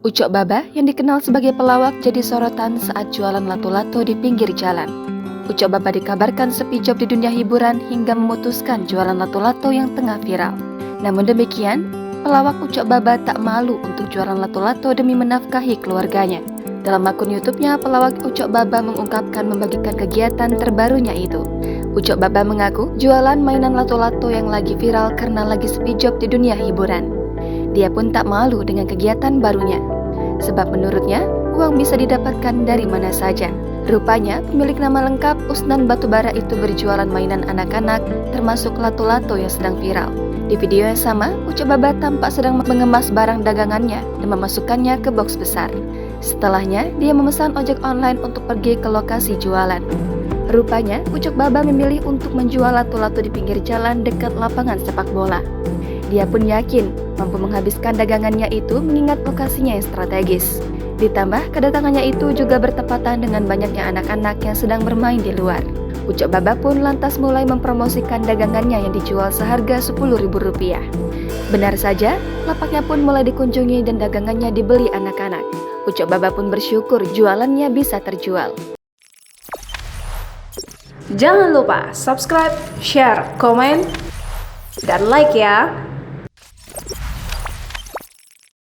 Ucok Baba yang dikenal sebagai pelawak jadi sorotan saat jualan lato-lato di pinggir jalan. Ucok Baba dikabarkan sepi job di dunia hiburan hingga memutuskan jualan lato-lato yang tengah viral. Namun demikian, pelawak Ucok Baba tak malu untuk jualan lato-lato demi menafkahi keluarganya. Dalam akun YouTube-nya, pelawak Ucok Baba mengungkapkan membagikan kegiatan terbarunya itu. Ucok Baba mengaku jualan mainan lato-lato yang lagi viral karena lagi sepi job di dunia hiburan. Dia pun tak malu dengan kegiatan barunya, sebab menurutnya uang bisa didapatkan dari mana saja. Rupanya pemilik nama lengkap Usnan Batubara itu berjualan mainan anak-anak termasuk lato-lato yang sedang viral. Di video yang sama, Ucok Baba tampak sedang mengemas barang dagangannya dan memasukkannya ke box besar. Setelahnya, dia memesan ojek online untuk pergi ke lokasi jualan. Rupanya, Ucok Baba memilih untuk menjual lato-lato di pinggir jalan dekat lapangan sepak bola. Dia pun yakin mampu menghabiskan dagangannya itu mengingat lokasinya yang strategis. Ditambah kedatangannya itu juga bertepatan dengan banyaknya anak-anak yang sedang bermain di luar. Ucok Baba pun lantas mulai mempromosikan dagangannya yang dijual seharga Rp10.000. Benar saja, lapaknya pun mulai dikunjungi dan dagangannya dibeli anak-anak. Ucok Baba pun bersyukur jualannya bisa terjual. Jangan lupa subscribe, share, komen, dan like ya.